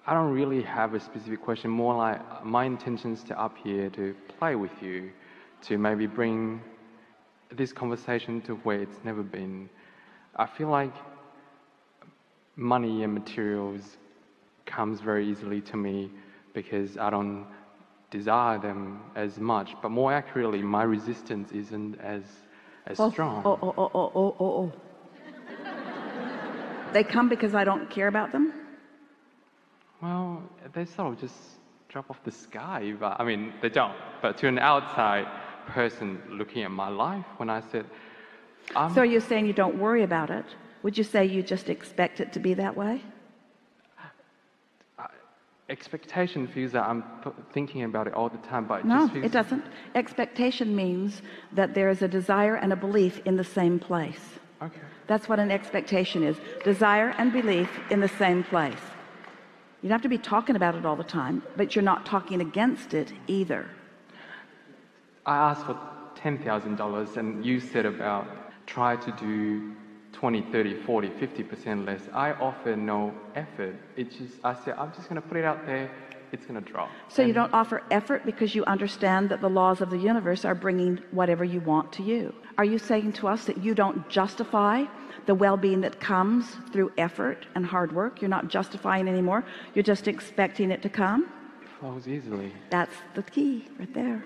I don't really have a specific question, more like my intentions to up here to play with you, to maybe bring this conversation to where it's never been. I feel like money and materials comes very easily to me because I don't desire them as much, but more accurately, my resistance isn't as strong. Oh. They come because I don't care about them? Well, they sort of just drop off the sky, but I mean, they don't. But to an outside person looking at my life, when I said, So are you saying you don't worry about it? Would you say you just expect it to be that way? Expectation feels that I'm thinking about it all the time, but no, just feels... it doesn't. Expectation means that there is a desire and a belief in the same place. Okay. That's what an expectation is. Desire and belief in the same place. You don't have to be talking about it all the time, but you're not talking against it either. I asked for $10,000 and you said about try to do 20, 30, 40, 50% less. I offer no effort. It's just, I said, I'm just going to put it out there. It's going to drop. So you don't offer effort because you understand that the laws of the universe are bringing whatever you want to you. Are you saying to us that you don't justify the well-being that comes through effort and hard work? You're not justifying anymore. You're just expecting it to come? It flows easily. That's the key right there.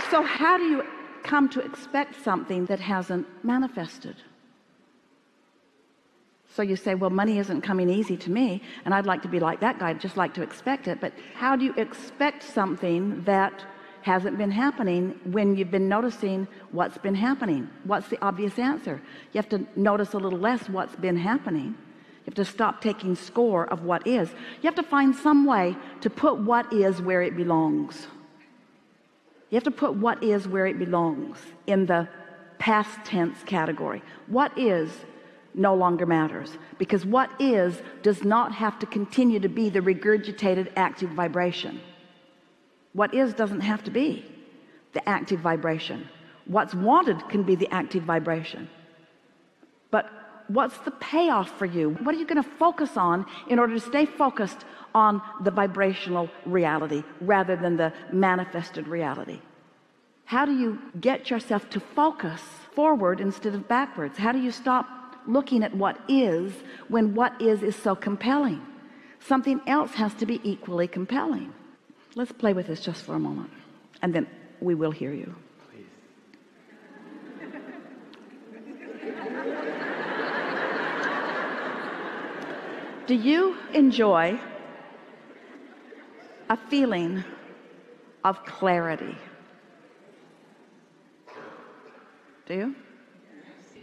So how do you come to expect something that hasn't manifested? So you say, well, money isn't coming easy to me, and I'd like to be like that guy, I'd just like to expect it. But how do you expect something that hasn't been happening when you've been noticing what's been happening? What's the obvious answer? You have to notice a little less what's been happening. You have to stop taking score of what is. You have to find some way to put what is where it belongs. You have to put what is where it belongs in the past tense category. What is no longer matters, because what is does not have to continue to be the regurgitated active vibration. What is doesn't have to be the active vibration. What's wanted can be the active vibration. But what's the payoff for you? What are you going to focus on in order to stay focused on the vibrational reality rather than the manifested reality? How do you get yourself to focus forward instead of backwards? How do you stop looking at what is when what is so compelling? Something else has to be equally compelling. Let's play with this just for a moment, and then we will hear you. Please. Do you enjoy a feeling of clarity? Do you?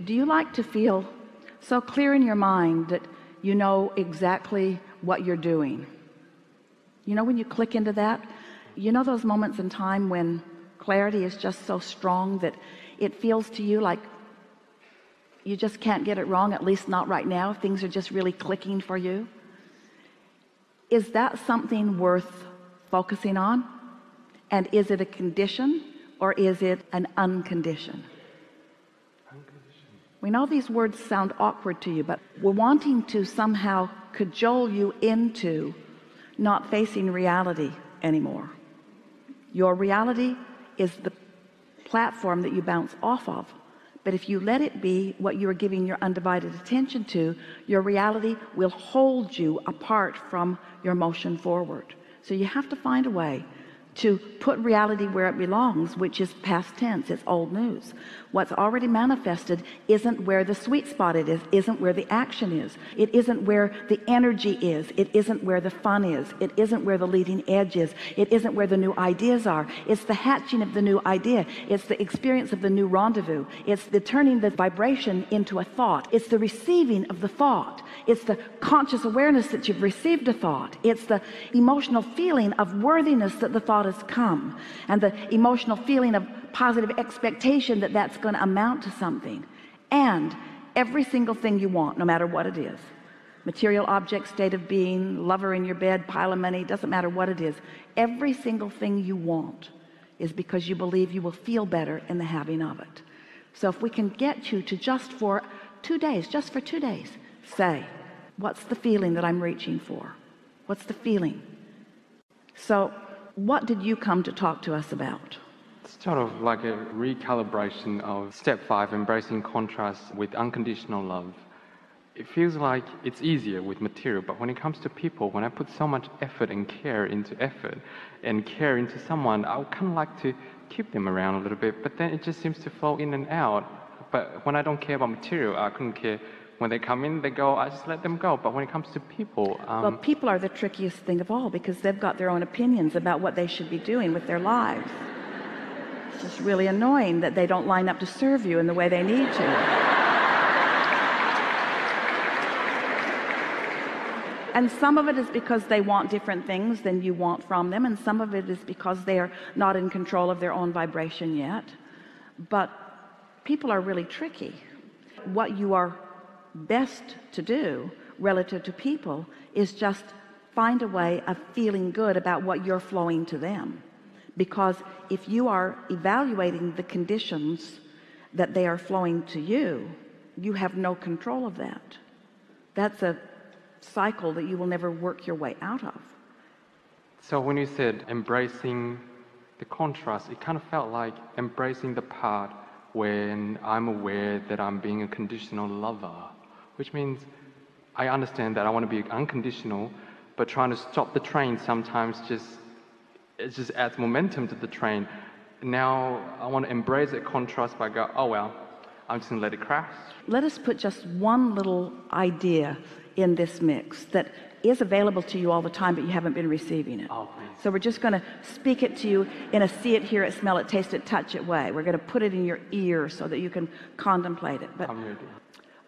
Do you like to feel so clear in your mind that you know exactly what you're doing? You know, when you click into that, you know those moments in time when clarity is just so strong that it feels to you like you just can't get it wrong, at least not right now. Things are just really clicking for you. Is that something worth focusing on? And is it a condition or is it an unconditioned? We know these words sound awkward to you, but we're wanting to somehow cajole you into not facing reality anymore. Your reality is the platform that you bounce off of, but if you let it be what you are giving your undivided attention to, your reality will hold you apart from your motion forward. So you have to find a way to put reality where it belongs, which is past tense. It's old news. What's already manifested isn't where the sweet spot it is, isn't where the action is, it isn't where the energy is, it isn't where the fun is, it isn't where the leading edge is, it isn't where the new ideas are. It's the hatching of the new idea, it's the experience of the new rendezvous, it's the turning the vibration into a thought, it's the receiving of the thought, it's the conscious awareness that you've received a thought, it's the emotional feeling of worthiness that the thought has come, and the emotional feeling of positive expectation that that's going to amount to something. And every single thing you want, no matter what it is, material object, state of being, lover in your bed, pile of money, doesn't matter what it is, every single thing you want is because you believe you will feel better in the having of it. So if we can get you to just for 2 days, just for 2 days, say, what's the feeling that I'm reaching for? What's the feeling? So what did you come to talk to us about? It's sort of like a recalibration of step 5, embracing contrast with unconditional love. It feels like it's easier with material, but when it comes to people, when I put so much effort and care into someone, I would kind of like to keep them around a little bit, but then it just seems to flow in and out. But when I don't care about material, I couldn't care. When they come in, they go, I just let them go. But when it comes to people... well, people are the trickiest thing of all, because they've got their own opinions about what they should be doing with their lives. It's just really annoying that they don't line up to serve you in the way they need to. And some of it is because they want different things than you want from them, and some of it is because they're not in control of their own vibration yet. But people are really tricky. What you are best to do relative to people is just find a way of feeling good about what you're flowing to them, because if you are evaluating the conditions that they are flowing to you, you have no control of that. That's a cycle that you will never work your way out of. So when you said embracing the contrast, it kind of felt like embracing the part when I'm aware that I'm being a conditional lover, which means I understand that I want to be unconditional, but trying to stop the train sometimes it just adds momentum to the train. Now I want to embrace that contrast by go, oh well, I'm just going to let it crash. Let us put just one little idea in this mix that is available to you all the time, but you haven't been receiving it. Oh, please. So we're just going to speak it to you in a see it, hear it, smell it, taste it, touch it way. We're going to put it in your ear so that you can contemplate it. But I'm ready.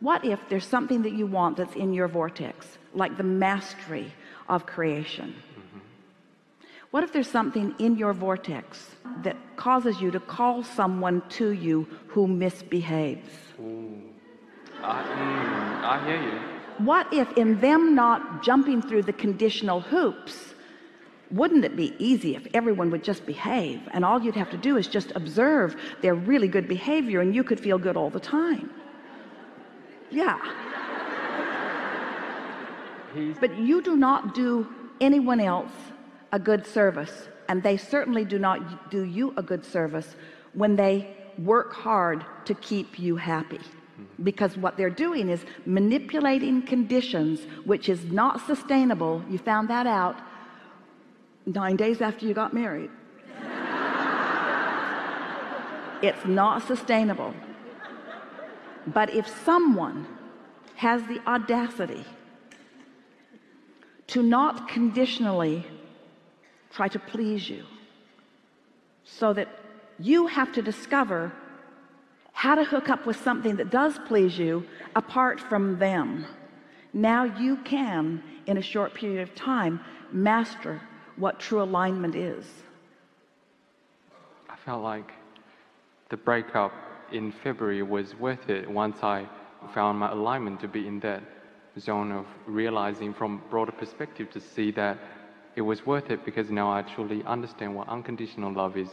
what if there's something that you want that's in your vortex, like the mastery of creation? What if there's something in your vortex that causes you to call someone to you who misbehaves? Ooh. I hear you. What if in them not jumping through the conditional hoops, wouldn't it be easy if everyone would just behave, and all you'd have to do is just observe their really good behavior and you could feel good all the time? Yeah. But you do not do anyone else a good service, and they certainly do not do you a good service when they work hard to keep you happy, because what they're doing is manipulating conditions, which is not sustainable. You found that out 9 days after you got married. It's not sustainable. But if someone has the audacity to not conditionally try to please you, so that you have to discover how to hook up with something that does please you apart from them, now you can, in a short period of time, master what true alignment is. I felt like the breakup in February was worth it once I found my alignment to be in that zone of realizing from broader perspective, to see that it was worth it, because now I truly understand what unconditional love is,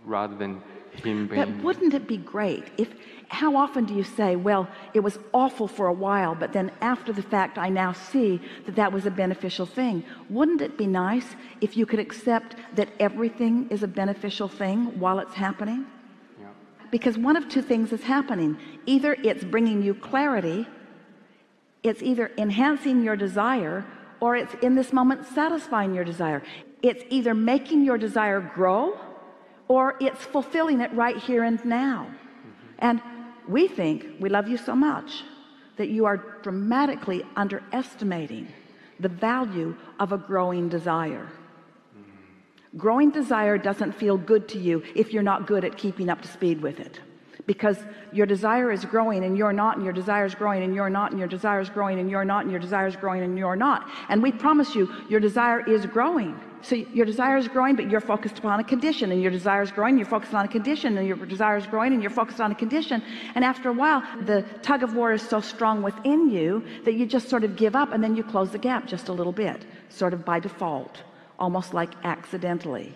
rather than him being... But wouldn't it be great if, how often do you say, well, it was awful for a while, but then after the fact I now see that that was a beneficial thing? Wouldn't it be nice if you could accept that everything is a beneficial thing while it's happening? Yeah. Because one of two things is happening. Either it's bringing you clarity, it's either enhancing your desire, or it's in this moment satisfying your desire. It's either making your desire grow, or it's fulfilling it right here and now. And we think we love you so much that you are dramatically underestimating the value of a growing desire. Growing desire doesn't feel good to you if you're not good at keeping up to speed with it, because your desire is growing and you're not, and your desire is growing and you're not, and your desire is growing and you're not, and your desire is growing and you're not. And we promise you your desire is growing. So your desire is growing, but you're focused upon a condition, and your desire is growing, you're focused on a condition, and your desire is growing and you're focused on a condition. And after a while, the tug of war is so strong within you that you just sort of give up, and then you close the gap just a little bit, sort of by default, almost like accidentally.